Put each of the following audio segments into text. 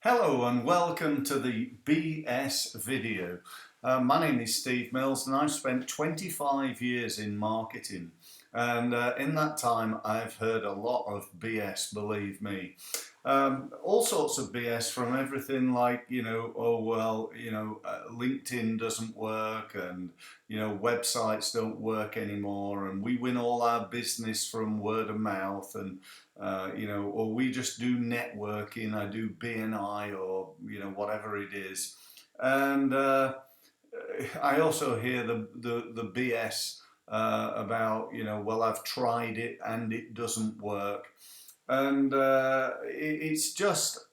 Hello and welcome to the BS video. My name is Steve Mills and I've spent 25 years in marketing, and in that time I've heard a lot of BS, believe me. All sorts of BS, from everything like, LinkedIn doesn't work, and websites don't work anymore, and we win all our business from word of mouth, and or we just do networking. I do BNI, or whatever it is, and I also hear the BS about well, I've tried it and it doesn't work, and it's just,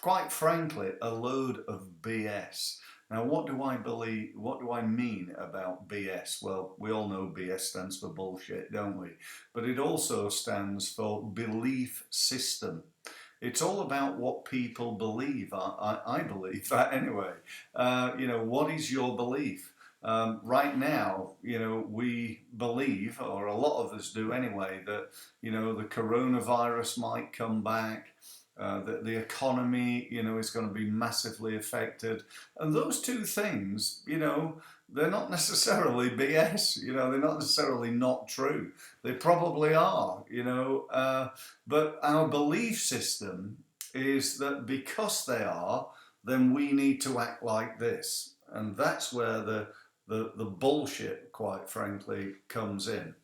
quite frankly, a load of BS. Now, what do I believe? What do I mean about BS? Well, we all know BS stands for bullshit, don't we? But it also stands for belief system. It's all about what people believe. I believe that anyway. What is your belief? Right now, we believe, or a lot of us do anyway, that the coronavirus might come back. That the economy, is going to be massively affected, and those two things, they're not necessarily BS. They're not necessarily not true. They probably are. But our belief system is that because they are, then we need to act like this, and that's where the bullshit, quite frankly, comes in.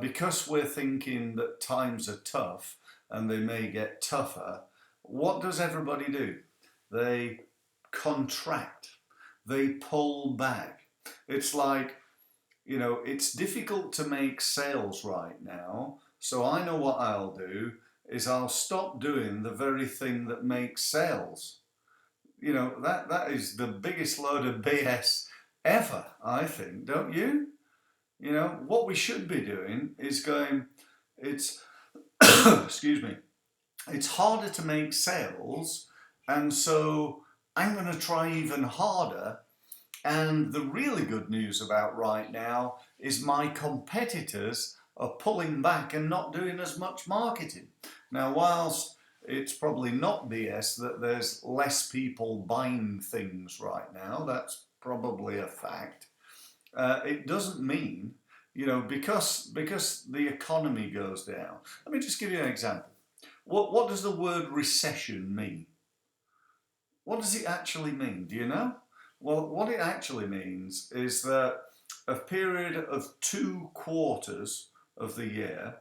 Because we're thinking that times are tough and they may get tougher, what does everybody do? They contract, they pull back. It's like, it's difficult to make sales right now, so I know what I'll do is I'll stop doing the very thing that makes sales. That is the biggest load of BS ever, I think, don't you? What we should be doing is going, it's excuse me, it's harder to make sales, and so I'm going to try even harder. And the really good news about right now is my competitors are pulling back and not doing as much marketing. Now, whilst it's probably not BS that there's less people buying things right now, that's probably a fact. It doesn't mean, because the economy goes down. Let me just give you an example. What does the word recession mean? What does it actually mean? Do you know? Well, what it actually means is that a period of 2 quarters of the year,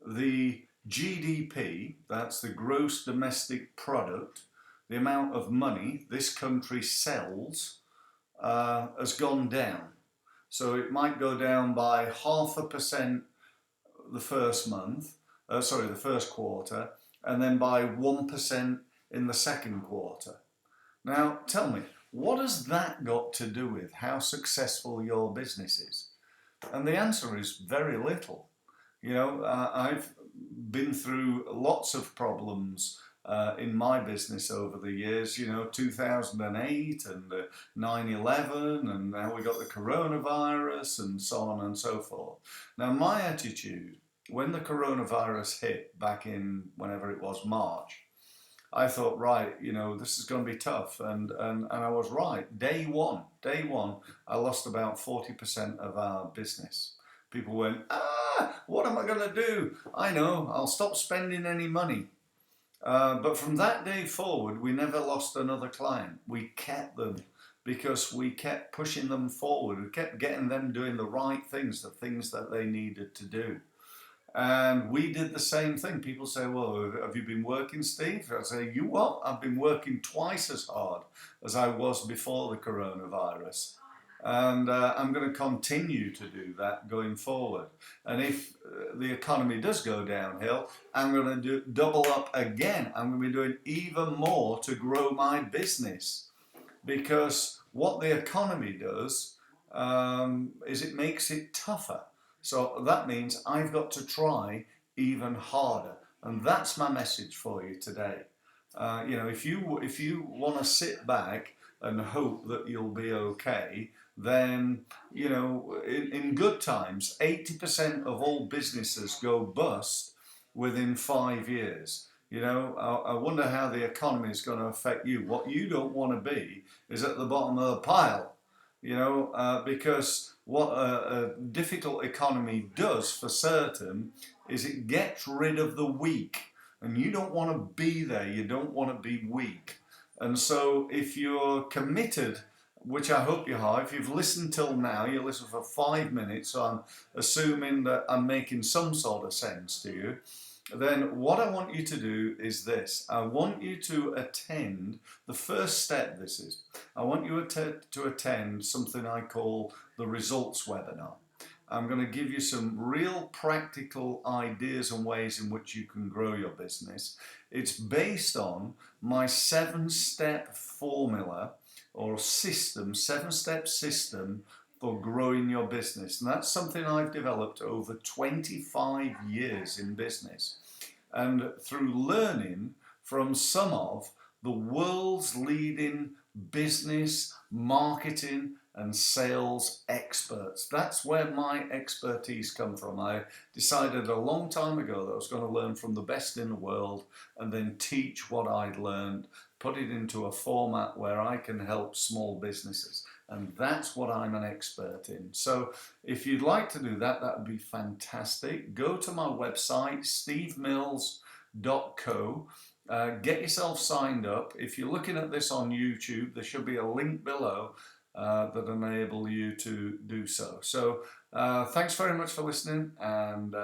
the GDP, that's the gross domestic product, the amount of money this country sells, has gone down. So it might go down by 0.5% the first month, the first quarter, and then by 1% in the second quarter. Now, tell me, what has that got to do with how successful your business is? And the answer is very little. I've been through lots of problems in my business over the years, 2008 and 9/11, and now we got the coronavirus and so on and so forth. Now, my attitude when the coronavirus hit back in whenever it was, March, I thought, right, this is going to be tough, and I was right. Day one, I lost about 40% of our business. People went, what am I going to do? I know, I'll stop spending any money. But from that day forward, we never lost another client. We kept them because we kept pushing them forward. We kept getting them doing the right things, the things that they needed to do. And we did the same thing. People say, well, have you been working, Steve? I say, you what? I've been working twice as hard as I was before the coronavirus. And I'm going to continue to do that going forward. And if the economy does go downhill, I'm going to double up again. I'm going to be doing even more to grow my business. Because what the economy does is it makes it tougher. So that means I've got to try even harder. And that's my message for you today. If you want to sit back and hope that you'll be okay, then, in good times, 80% of all businesses go bust within 5 years. You know, I wonder how the economy is going to affect you. What you don't want to be is at the bottom of the pile, you know, because what a difficult economy does for certain is it gets rid of the weak. And you don't want to be there, you don't want to be weak. And so if you're committed, which I hope you are, if you've listened till now, you listen for 5 minutes, so I'm assuming that I'm making some sort of sense to you, then what I want you to do is this. I want you to attend, the first step this is, I want you to attend something I call the results webinar. I'm going to give you some real practical ideas and ways in which you can grow your business. It's based on my 7-step formula or system, 7-step system for growing your business. And that's something I've developed over 25 years in business. And through learning from some of the world's leading business, marketing, and sales experts. That's where my expertise come from. I decided a long time ago that I was going to learn from the best in the world and then teach what I'd learned, put it into a format where I can help small businesses. And that's what I'm an expert in. So if you'd like to do that, that would be fantastic. Go to my website, stevemills.co. Get yourself signed up. If you're looking at this on YouTube, there should be a link below that enable you to do so. So thanks very much for listening, and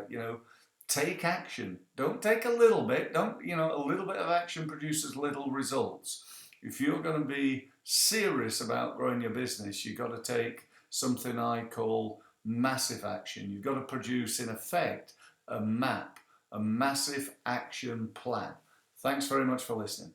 you know, take action. Don't take a little bit. Don't, you know, a little bit of action produces little results. If you're going to be serious about growing your business, you've got to take something I call massive action. You've got to produce, in effect, a map, a massive action plan. Thanks very much for listening.